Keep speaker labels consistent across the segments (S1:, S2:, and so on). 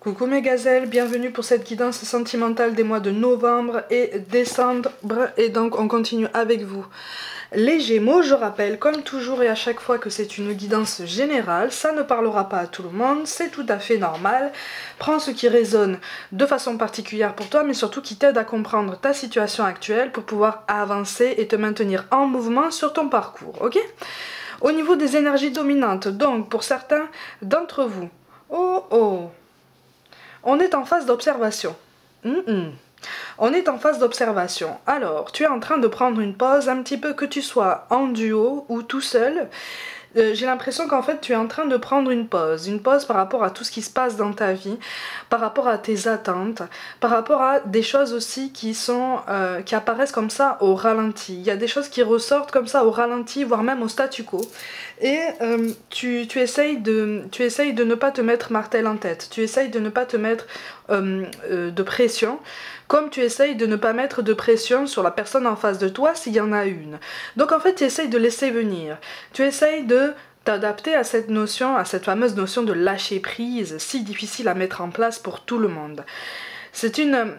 S1: Coucou mes gazelles, bienvenue pour cette guidance sentimentale des mois de novembre et décembre, et donc on continue avec vous. Les Gémeaux, je rappelle comme toujours et à chaque fois que c'est une guidance générale, ça ne parlera pas à tout le monde, c'est tout à fait normal. Prends ce qui résonne de façon particulière pour toi, mais surtout qui t'aide à comprendre ta situation actuelle pour pouvoir avancer et te maintenir en mouvement sur ton parcours, ok? Au niveau des énergies dominantes, donc pour certains d'entre vous, on est en phase d'observation. On est en phase d'observation. Alors, tu es en train de prendre une pause un petit peu, que tu sois en duo ou tout seul. J'ai l'impression qu'en fait tu es en train de prendre une pause par rapport à tout ce qui se passe dans ta vie, par rapport à tes attentes, par rapport à des choses aussi qui apparaissent comme ça au ralenti. Il y a des choses qui ressortent comme ça au ralenti, voire même au statu quo. Et tu essayes de ne pas te mettre martel en tête, tu essayes de ne pas te mettre de pression, comme tu essayes de ne pas mettre de pression sur la personne en face de toi s'il y en a une. Donc en fait tu essayes de laisser venir, tu essayes de t'adapter à cette notion, à cette fameuse notion de lâcher prise, si difficile à mettre en place pour tout le monde. C'est une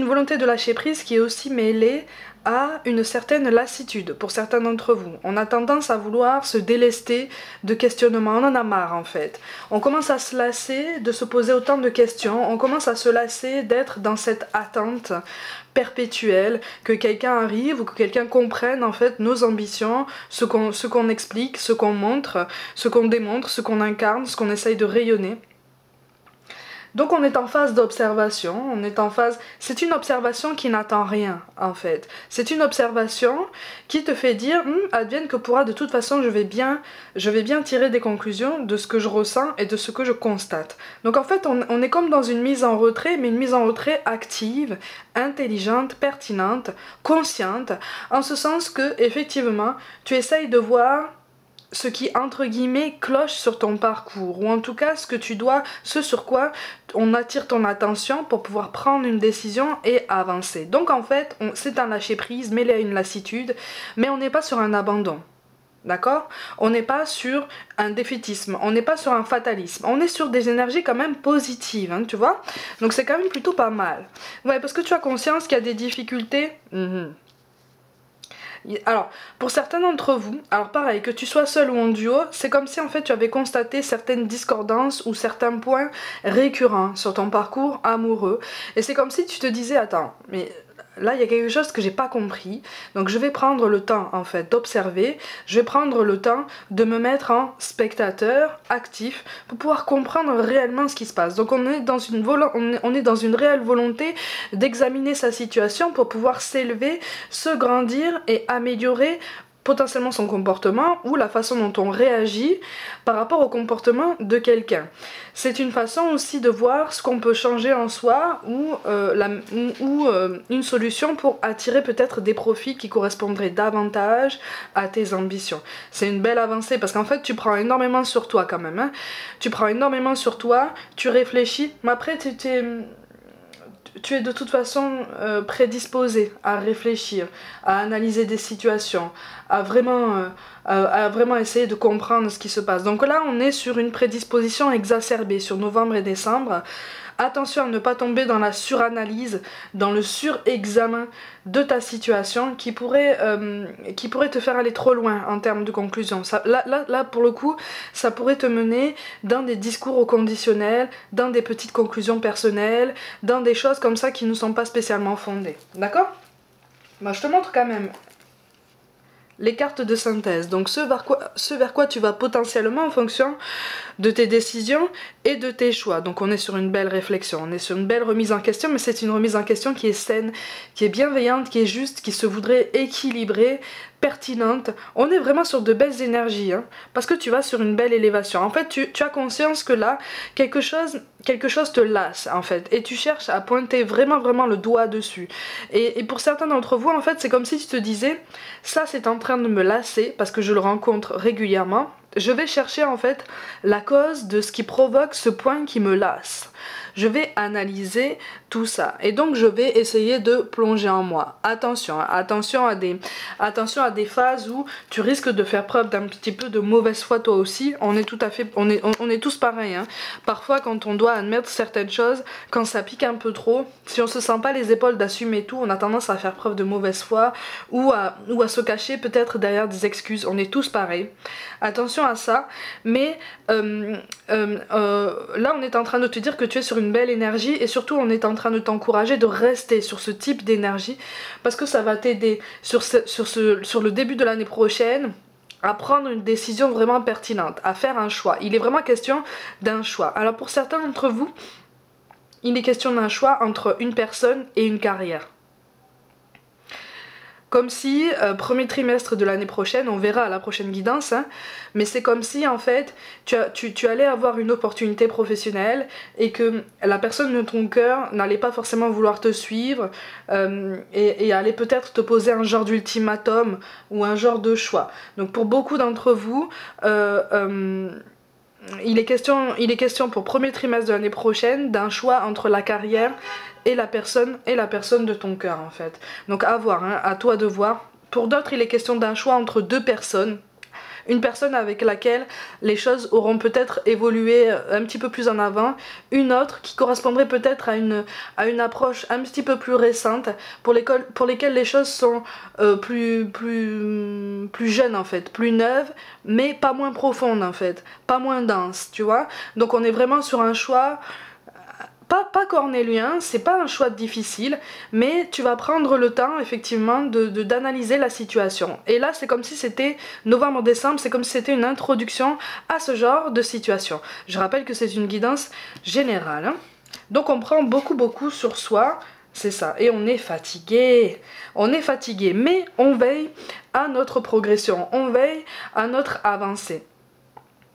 S1: volonté de lâcher prise qui est aussi mêlée à une certaine lassitude pour certains d'entre vous. On a tendance à vouloir se délester de questionnements, on en a marre en fait. On commence à se lasser de se poser autant de questions, on commence à se lasser d'être dans cette attente perpétuelle, que quelqu'un arrive ou que quelqu'un comprenne en fait nos ambitions, ce qu'on explique, ce qu'on montre, ce qu'on démontre, ce qu'on incarne, ce qu'on essaye de rayonner. Donc on est en phase d'observation, c'est une observation qui n'attend rien en fait. C'est une observation qui te fait dire, advienne que pourra, de toute façon je vais bien tirer des conclusions de ce que je ressens et de ce que je constate. Donc en fait on est comme dans une mise en retrait, mais une mise en retrait active, intelligente, pertinente, consciente, en ce sens que effectivement tu essayes de voir ce qui entre guillemets cloche sur ton parcours, ou en tout cas ce sur quoi on attire ton attention pour pouvoir prendre une décision et avancer. Donc en fait c'est un lâcher prise mêlé à une lassitude, mais on n'est pas sur un abandon. D'accord? On n'est pas sur un défaitisme, on n'est pas sur un fatalisme, on est sur des énergies quand même positives, hein, tu vois? Donc c'est quand même plutôt pas mal. Ouais, parce que tu as conscience qu'il y a des difficultés. Alors, pour certains d'entre vous, alors pareil, que tu sois seul ou en duo, c'est comme si en fait tu avais constaté certaines discordances ou certains points récurrents sur ton parcours amoureux. Et c'est comme si tu te disais, attends, mais là il y a quelque chose que j'ai pas compris, donc je vais prendre le temps en fait d'observer, je vais prendre le temps de me mettre en spectateur actif pour pouvoir comprendre réellement ce qui se passe. Donc on est dans une réelle volonté d'examiner sa situation pour pouvoir s'élever, se grandir et améliorer potentiellement son comportement ou la façon dont on réagit par rapport au comportement de quelqu'un. C'est une façon aussi de voir ce qu'on peut changer en soi ou une solution pour attirer peut-être des profits qui correspondraient davantage à tes ambitions. C'est une belle avancée parce qu'en fait tu prends énormément sur toi quand même, hein. Tu prends énormément sur toi, tu réfléchis, mais après tu es de toute façon prédisposé à réfléchir, à analyser des situations, à vraiment essayer de comprendre ce qui se passe. Donc là, on est sur une prédisposition exacerbée sur novembre et décembre. Attention à ne pas tomber dans la suranalyse, dans le surexamen de ta situation qui pourrait te faire aller trop loin en termes de conclusion. Là, pour le coup, ça pourrait te mener dans des discours au conditionnel, dans des petites conclusions personnelles, dans des choses comme ça qui ne sont pas spécialement fondées. D'accord? Moi, je te montre quand même les cartes de synthèse, donc ce vers quoi tu vas potentiellement en fonction de tes décisions et de tes choix. Donc on est sur une belle réflexion, on est sur une belle remise en question, mais c'est une remise en question qui est saine, qui est bienveillante, qui est juste, qui se voudrait équilibrée, pertinente. On est vraiment sur de belles énergies, hein, parce que tu vas sur une belle élévation. En fait, tu as conscience que là, quelque chose te lasse, en fait, et tu cherches à pointer vraiment le doigt dessus. Et pour certains d'entre vous, en fait, c'est comme si tu te disais, ça c'est en train de me lasser, parce que je le rencontre régulièrement. Je vais chercher en fait la cause de ce qui provoque ce point qui me lasse. je vais analyser tout ça. Et donc je vais essayer de plonger en moi. Attention, hein, attention à des phases où tu risques de faire preuve d'un petit peu de mauvaise foi toi aussi. On est tous pareils. Hein. Parfois quand on doit admettre certaines choses, quand ça pique un peu trop, si on se sent pas les épaules d'assumer tout, on a tendance à faire preuve de mauvaise foi ou à se cacher peut-être derrière des excuses. On est tous pareils. Attention à ça. Mais là on est en train de te dire que tu es sur une belle énergie et surtout on est en train de t'encourager de rester sur ce type d'énergie parce que ça va t'aider sur le début de l'année prochaine à prendre une décision vraiment pertinente, à faire un choix. Il est vraiment question d'un choix. Alors pour certains d'entre vous, il est question d'un choix entre une personne et une carrière. Comme si, premier trimestre de l'année prochaine, on verra à la prochaine guidance, hein, mais c'est comme si en fait tu allais avoir une opportunité professionnelle et que la personne de ton cœur n'allait pas forcément vouloir te suivre et allait peut-être te poser un genre d'ultimatum ou un genre de choix. Donc pour beaucoup d'entre vous, il est question pour premier trimestre de l'année prochaine d'un choix entre la carrière et la personne de ton cœur en fait. Donc à voir, hein, à toi de voir. Pour d'autres, il est question d'un choix entre deux personnes. Une personne avec laquelle les choses auront peut-être évolué un petit peu plus en avant, une autre qui correspondrait peut-être à une approche un petit peu plus récente, pour lesquelles les choses sont plus jeunes en fait, plus neuves, mais pas moins profondes en fait, pas moins denses, tu vois. Donc on est vraiment sur un choix pas cornélien, c'est pas un choix difficile, mais tu vas prendre le temps effectivement d'analyser la situation. Et là c'est comme si c'était novembre-décembre, c'est comme si c'était une introduction à ce genre de situation. Je rappelle que c'est une guidance générale, hein. Donc on prend beaucoup sur soi, c'est ça, et on est fatigué, mais on veille à notre progression, on veille à notre avancée.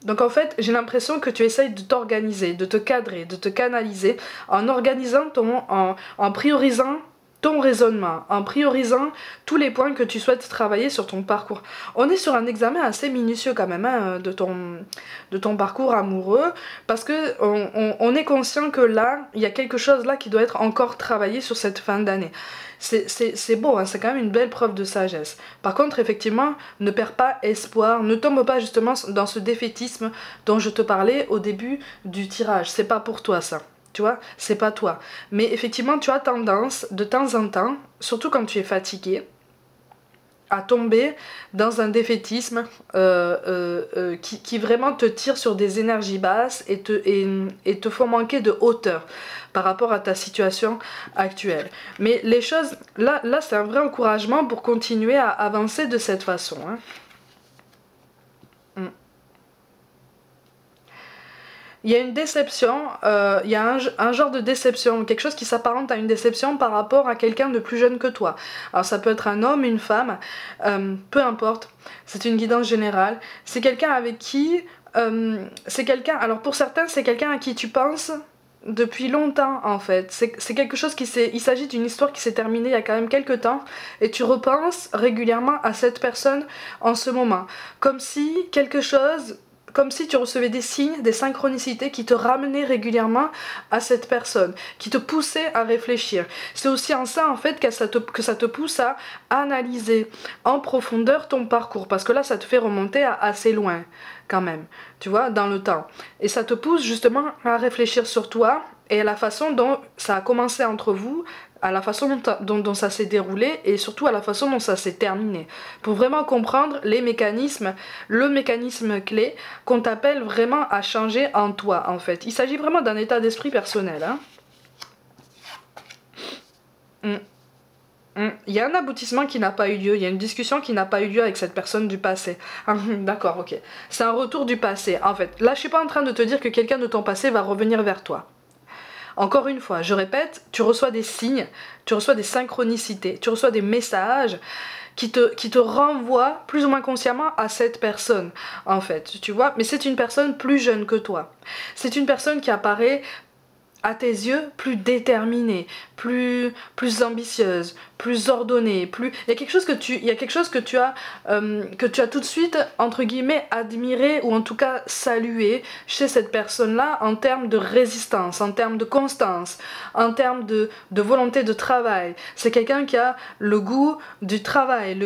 S1: Donc en fait, j'ai l'impression que tu essayes de t'organiser, de te cadrer, de te canaliser en organisant en priorisant ton raisonnement, en priorisant tous les points que tu souhaites travailler sur ton parcours. On est sur un examen assez minutieux quand même hein, de ton parcours amoureux parce que on est conscient que là, il y a quelque chose là qui doit être encore travaillé sur cette fin d'année. C'est beau, hein, c'est quand même une belle preuve de sagesse. Par contre, effectivement, ne perds pas espoir, ne tombe pas justement dans ce défaitisme dont je te parlais au début du tirage. C'est pas pour toi ça, tu vois, c'est pas toi. Mais effectivement, tu as tendance, de temps en temps, surtout quand tu es fatigué, à tomber dans un défaitisme qui vraiment te tire sur des énergies basses et te font manquer de hauteur par rapport à ta situation actuelle. Mais les choses, là c'est un vrai encouragement pour continuer à avancer de cette façon. Hein. Il y a une déception, il y a un genre de déception, quelque chose qui s'apparente à une déception par rapport à quelqu'un de plus jeune que toi. Alors ça peut être un homme, une femme, peu importe, c'est une guidance générale. C'est quelqu'un avec qui, alors pour certains c'est quelqu'un à qui tu penses depuis longtemps en fait. C'est quelque chose il s'agit d'une histoire qui s'est terminée il y a quand même quelques temps et tu repenses régulièrement à cette personne en ce moment. Comme si tu recevais des signes, des synchronicités qui te ramenaient régulièrement à cette personne, qui te poussaient à réfléchir. C'est aussi en ça en fait que ça te pousse à analyser en profondeur ton parcours, parce que là ça te fait remonter à assez loin quand même, tu vois, dans le temps. Et ça te pousse justement à réfléchir sur toi et à la façon dont ça a commencé entre vous, à la façon dont ça s'est déroulé et surtout à la façon dont ça s'est terminé. Pour vraiment comprendre le mécanisme clé qu'on t'appelle vraiment à changer en toi en fait. Il s'agit vraiment d'un état d'esprit personnel. Hein. Il y a un aboutissement qui n'a pas eu lieu, il y a une discussion qui n'a pas eu lieu avec cette personne du passé. D'accord, ok. C'est un retour du passé. En fait, là je suis pas en train de te dire que quelqu'un de ton passé va revenir vers toi. Encore une fois, je répète, tu reçois des signes, tu reçois des synchronicités, tu reçois des messages qui te renvoient plus ou moins consciemment à cette personne, en fait, tu vois. Mais c'est une personne plus jeune que toi. C'est une personne qui apparaît, à tes yeux, plus déterminée, plus ambitieuse, plus ordonné, plus... Il y a quelque chose que tu as tout de suite, entre guillemets, admiré ou en tout cas salué chez cette personne-là en termes de résistance, en termes de constance, en termes de volonté de travail. C'est quelqu'un qui a le goût du travail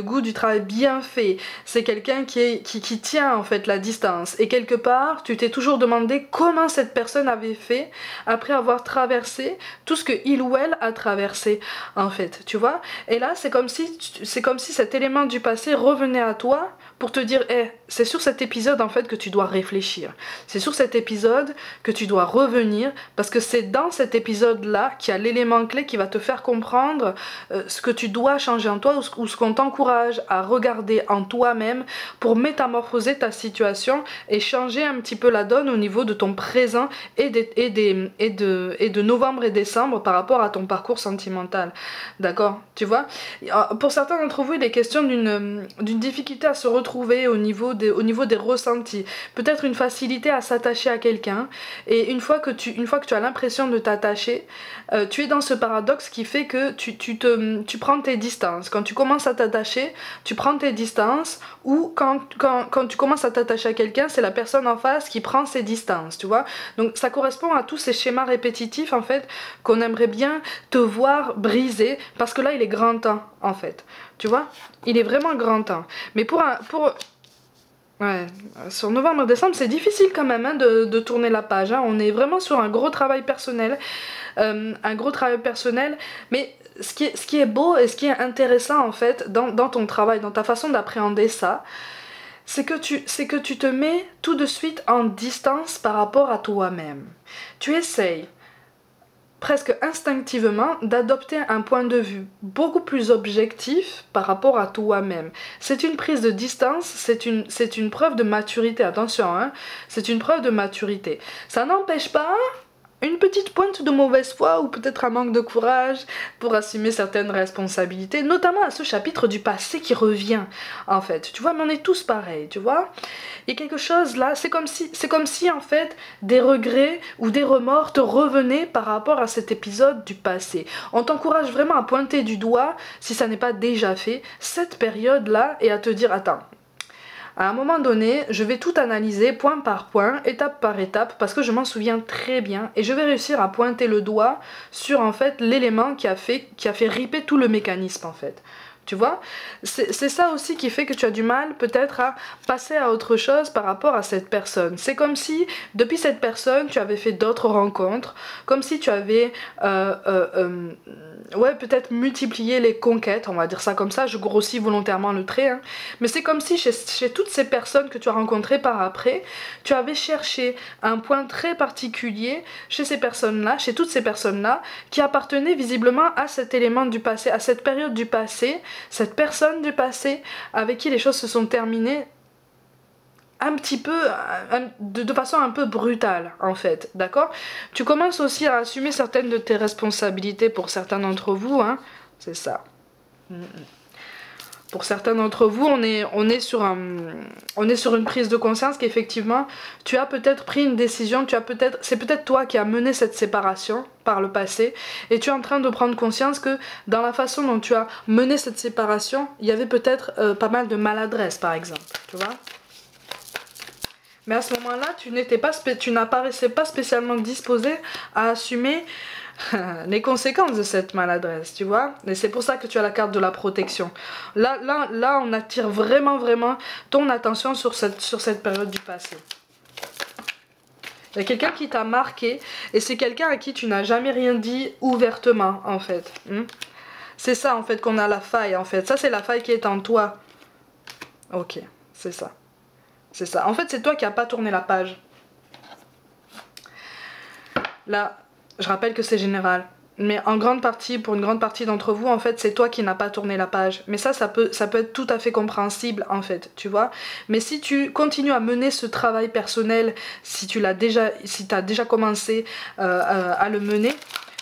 S1: bien fait. C'est quelqu'un qui tient en fait la distance. Et quelque part, tu t'es toujours demandé comment cette personne avait fait après avoir traversé tout ce que il ou elle a traversé en fait, tu vois. Et là, c'est comme si cet élément du passé revenait à toi pour te dire, hey, c'est sur cet épisode en fait que tu dois réfléchir. C'est sur cet épisode que tu dois revenir parce que c'est dans cet épisode-là qu'il y a l'élément clé qui va te faire comprendre ce que tu dois changer en toi ou ce qu'on t'encourage à regarder en toi-même pour métamorphoser ta situation et changer un petit peu la donne au niveau de ton présent et de novembre et décembre par rapport à ton parcours sentimental. D'accord? Tu vois? Pour certains d'entre vous, il est question d'une difficulté à se retrouver au niveau des ressentis. Peut-être une facilité à s'attacher à quelqu'un. Et une fois que tu as l'impression de t'attacher, tu es dans ce paradoxe qui fait que tu prends tes distances. Quand tu commences à t'attacher, tu prends tes distances, ou quand tu commences à t'attacher à quelqu'un, c'est la personne en face qui prend ses distances, tu vois. Donc ça correspond à tous ces schémas répétitifs en fait qu'on aimerait bien te voir briser, parce que là il est grand temps en fait, tu vois. Il est vraiment grand temps. Mais ouais, sur novembre-décembre, c'est difficile quand même hein, de tourner la page. Hein. On est vraiment sur un gros travail personnel. Mais ce qui est beau et ce qui est intéressant en fait dans ton travail, dans ta façon d'appréhender ça, c'est que tu te mets tout de suite en distance par rapport à toi-même. Tu essayes presque instinctivement d'adopter un point de vue beaucoup plus objectif par rapport à toi-même. C'est une prise de distance, c'est une preuve de maturité, attention, hein, c'est une preuve de maturité. Ça n'empêche pas une petite pointe de mauvaise foi ou peut-être un manque de courage pour assumer certaines responsabilités, notamment à ce chapitre du passé qui revient en fait, tu vois, mais on est tous pareils, tu vois. Il y a quelque chose là, c'est comme si en fait des regrets ou des remords te revenaient par rapport à cet épisode du passé. On t'encourage vraiment à pointer du doigt, si ça n'est pas déjà fait, cette période là et à te dire attends, à un moment donné, je vais tout analyser point par point, étape par étape, parce que je m'en souviens très bien, et je vais réussir à pointer le doigt sur en fait l'élément qui a fait riper tout le mécanisme en fait. Tu vois, c'est ça aussi qui fait que tu as du mal peut-être à passer à autre chose par rapport à cette personne. C'est comme si depuis cette personne tu avais fait d'autres rencontres, comme si tu avais ouais, peut-être multiplié les conquêtes, on va dire ça comme ça, je grossis volontairement le trait, hein. Mais c'est comme si chez toutes ces personnes que tu as rencontrées par après, tu avais cherché un point très particulier chez ces personnes-là, chez toutes ces personnes-là, qui appartenaient visiblement à cet élément du passé, à cette période du passé, cette personne du passé avec qui les choses se sont terminées un petit peu, de façon un peu brutale en fait, d'accord? Tu commences aussi à assumer certaines de tes responsabilités pour certains d'entre vous, hein, c'est ça. Pour certains d'entre vous, on est sur une prise de conscience qu'effectivement, tu as peut-être pris une décision, c'est peut-être toi qui as mené cette séparation par le passé, et tu es en train de prendre conscience que dans la façon dont tu as mené cette séparation, il y avait peut-être pas mal de maladresse par exemple, tu vois. Mais à ce moment-là, tu n'apparaissais pas spécialement disposé à assumer les conséquences de cette maladresse, tu vois. Et c'est pour ça que tu as la carte de la protection. Là, on attire vraiment ton attention sur cette période du passé. Il y a quelqu'un qui t'a marqué, et c'est quelqu'un à qui tu n'as jamais rien dit ouvertement, en fait. C'est ça, en fait, qu'on a la faille, en fait. Ça, c'est la faille qui est en toi. Ok, c'est ça. C'est ça. En fait, c'est toi qui n'as pas tourné la page. Là, je rappelle que c'est général. Mais en grande partie, pour une grande partie d'entre vous, en fait, c'est toi qui n'as pas tourné la page. Mais ça peut être tout à fait compréhensible, en fait, tu vois. Mais si tu continues à mener ce travail personnel, si t'as déjà commencé à le mener,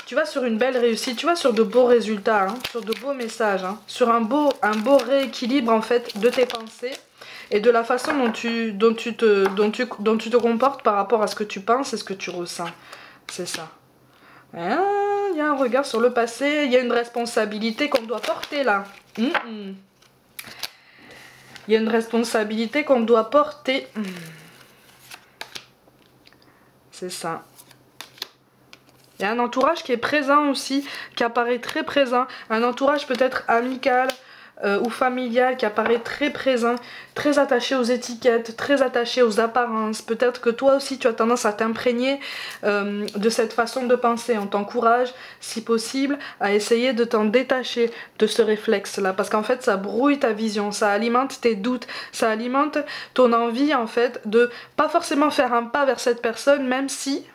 S1: tu vas sur une belle réussite, tu vas sur de beaux résultats, hein, sur de beaux messages, hein, sur un beau rééquilibre, en fait, de tes pensées et de la façon dont tu te comportes par rapport à ce que tu penses et ce que tu ressens. C'est ça. Ah, il y a un regard sur le passé, il y a une responsabilité qu'on doit porter là. Il y a une responsabilité qu'on doit porter. C'est ça. Il y a un entourage qui est présent aussi, qui apparaît très présent. Un entourage peut-être amical ou familial qui apparaît très présent, très attaché aux étiquettes, très attaché aux apparences. Peut-être que toi aussi tu as tendance à t'imprégner de cette façon de penser. On t'encourage, si possible, à essayer de t'en détacher de ce réflexe-là. Parce qu'en fait, ça brouille ta vision, ça alimente tes doutes, ça alimente ton envie en fait de pas forcément faire un pas vers cette personne, même si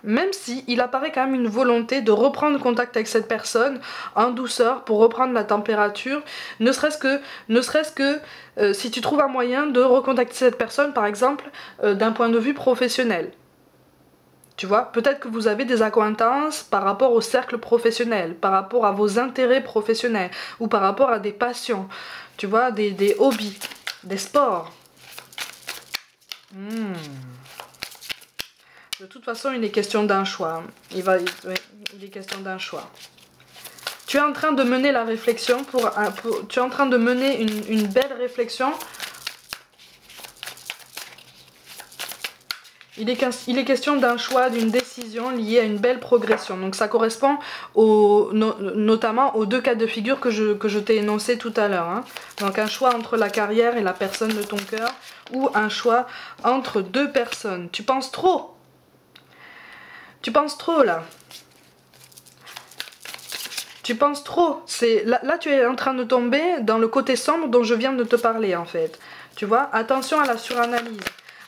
S1: il apparaît quand même une volonté de reprendre contact avec cette personne en douceur pour reprendre la température, ne serait-ce que si tu trouves un moyen de recontacter cette personne, par exemple, d'un point de vue professionnel. Tu vois, peut-être que vous avez des accointances par rapport au cercle professionnel, par rapport à vos intérêts professionnels, ou par rapport à des passions, tu vois, des hobbies, des sports. De toute façon, il est question d'un choix. Il est question d'un choix. Tu es en train de mener la réflexion tu es en train de mener une belle réflexion. Il est question d'un choix, d'une décision liée à une belle progression. Donc ça correspond notamment aux deux cas de figure que je t'ai énoncé tout à l'heure. Hein. Donc un choix entre la carrière et la personne de ton cœur, ou un choix entre deux personnes. Tu penses trop. Tu penses trop là. Tu penses trop. Là, tu es en train de tomber dans le côté sombre dont je viens de te parler en fait. Tu vois, attention à la suranalyse.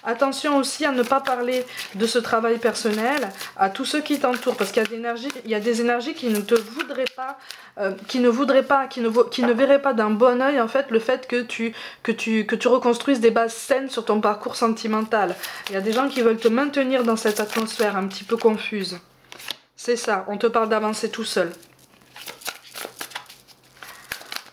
S1: Attention aussi à ne pas parler de ce travail personnel à tous ceux qui t'entourent. Parce qu'il y a des énergies qui ne te voudraient pas, qui ne verraient pas d'un bon oeil en fait le fait que tu reconstruises des bases saines sur ton parcours sentimental. Il y a des gens qui veulent te maintenir dans cette atmosphère un petit peu confuse. C'est ça, on te parle d'avancer tout seul.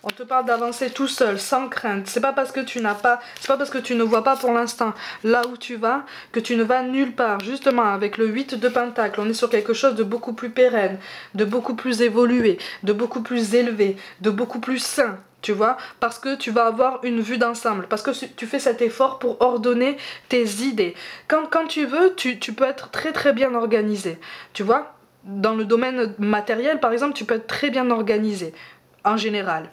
S1: On te parle d'avancer tout seul, sans crainte. C'est pas parce que tu ne vois pas pour l'instant là où tu vas que tu ne vas nulle part. Justement, avec le 8 de Pentacle, on est sur quelque chose de beaucoup plus pérenne, de beaucoup plus évolué, de beaucoup plus élevé, de beaucoup plus sain. Tu vois, parce que tu vas avoir une vue d'ensemble, parce que tu fais cet effort pour ordonner tes idées. Quand tu veux, tu peux être très très bien organisé. Tu vois, dans le domaine matériel, par exemple, tu peux être très bien organisé, en général.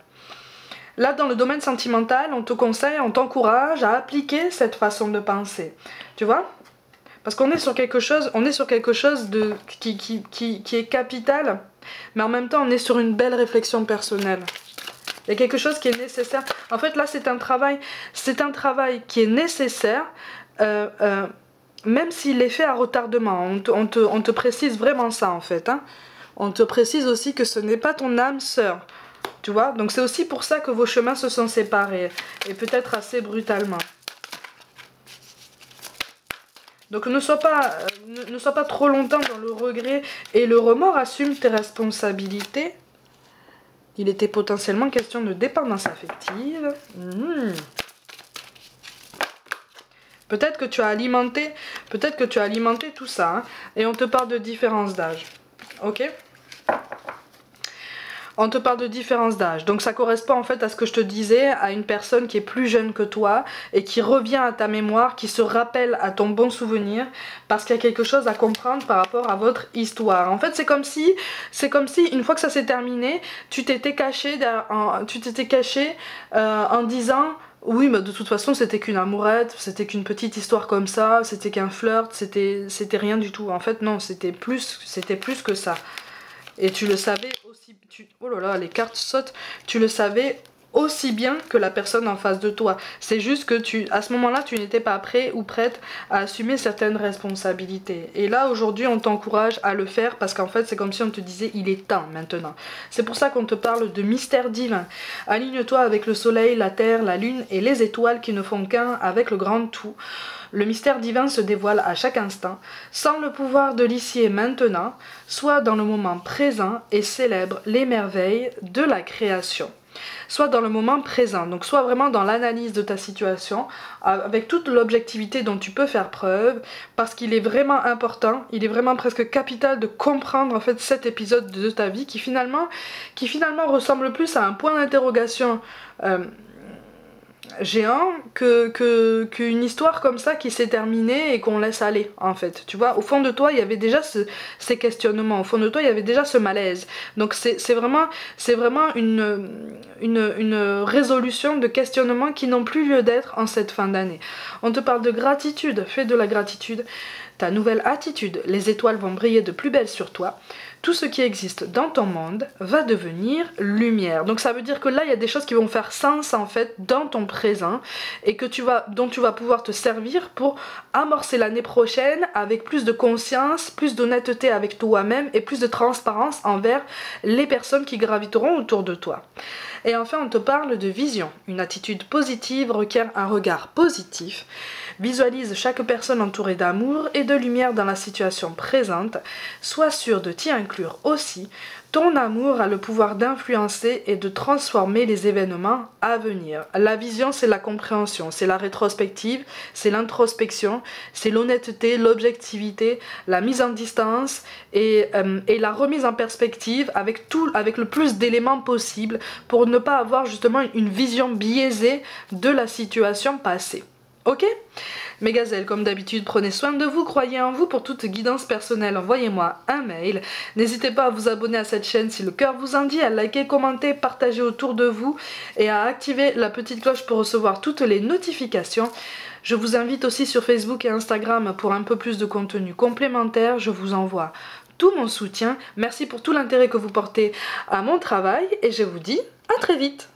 S1: Là, dans le domaine sentimental, on te conseille, on t'encourage à appliquer cette façon de penser. Tu vois? Parce qu'on est sur quelque chose, qui est capital, mais en même temps, on est sur une belle réflexion personnelle. Il y a quelque chose qui est nécessaire. En fait, là, c'est un travail qui est nécessaire, même s'il est fait à retardement. On te précise vraiment ça, en fait. Hein. On te précise aussi que ce n'est pas ton âme sœur. Tu vois, donc c'est aussi pour ça que vos chemins se sont séparés, et peut-être assez brutalement. Donc ne sois pas trop longtemps dans le regret et le remords, assume tes responsabilités. Il était potentiellement question de dépendance affective. Peut-être que tu as alimenté tout ça, hein, et on te parle de différence d'âge. Ok ? On te parle de différence d'âge, donc ça correspond en fait à ce que je te disais, à une personne qui est plus jeune que toi et qui revient à ta mémoire, qui se rappelle à ton bon souvenir, parce qu'il y a quelque chose à comprendre par rapport à votre histoire. En fait, c'est comme si une fois que ça s'est terminé, tu t'étais caché en disant oui, mais de toute façon c'était qu'une amourette, c'était qu'une petite histoire comme ça, c'était qu'un flirt, c'était rien du tout. En fait non, c'était plus que ça. Et tu le savais aussi, oh là là, les cartes sautent, tu le savais aussi bien que la personne en face de toi. C'est juste que à ce moment-là, tu n'étais pas prêt ou prête à assumer certaines responsabilités. Et là, aujourd'hui, on t'encourage à le faire parce qu'en fait, c'est comme si on te disait, il est temps maintenant. C'est pour ça qu'on te parle de mystère divin. Aligne-toi avec le soleil, la terre, la lune et les étoiles qui ne font qu'un avec le grand tout. Le mystère divin se dévoile à chaque instant, sans le pouvoir de l'ici et maintenant, soit dans le moment présent et célèbre les merveilles de la création. sois dans le moment présent. Donc sois vraiment dans l'analyse de ta situation, avec toute l'objectivité dont tu peux faire preuve, parce qu'il est vraiment important, il est vraiment presque capital de comprendre en fait cet épisode de ta vie qui finalement ressemble plus à un point d'interrogation géant qu'une histoire comme ça qui s'est terminée et qu'on laisse aller en fait, tu vois. Au fond de toi il y avait déjà ces questionnements, au fond de toi il y avait déjà ce malaise, donc c'est vraiment une résolution de questionnements qui n'ont plus lieu d'être en cette fin d'année. On te parle de gratitude, fais de la gratitude, ta nouvelle attitude, les étoiles vont briller de plus belle sur toi. Tout ce qui existe dans ton monde va devenir lumière. Donc ça veut dire que là, il y a des choses qui vont faire sens en fait dans ton présent et dont tu vas pouvoir te servir pour amorcer l'année prochaine avec plus de conscience, plus d'honnêteté avec toi-même et plus de transparence envers les personnes qui graviteront autour de toi. Et enfin, on te parle de vision. Une attitude positive requiert un regard positif. Visualise chaque personne entourée d'amour et de lumière dans la situation présente. Sois sûr de t'y inclure aussi. Ton amour a le pouvoir d'influencer et de transformer les événements à venir. La vision, c'est la compréhension, c'est la rétrospective, c'est l'introspection, c'est l'honnêteté, l'objectivité, la mise en distance et la remise en perspective avec le plus d'éléments possible pour ne pas avoir justement une vision biaisée de la situation passée. Ok ? Mes gazelles, comme d'habitude, prenez soin de vous, croyez en vous. Pour toute guidance personnelle, envoyez-moi un mail. N'hésitez pas à vous abonner à cette chaîne si le cœur vous en dit, à liker, commenter, partager autour de vous et à activer la petite cloche pour recevoir toutes les notifications. Je vous invite aussi sur Facebook et Instagram pour un peu plus de contenu complémentaire. Je vous envoie tout mon soutien. Merci pour tout l'intérêt que vous portez à mon travail et je vous dis à très vite.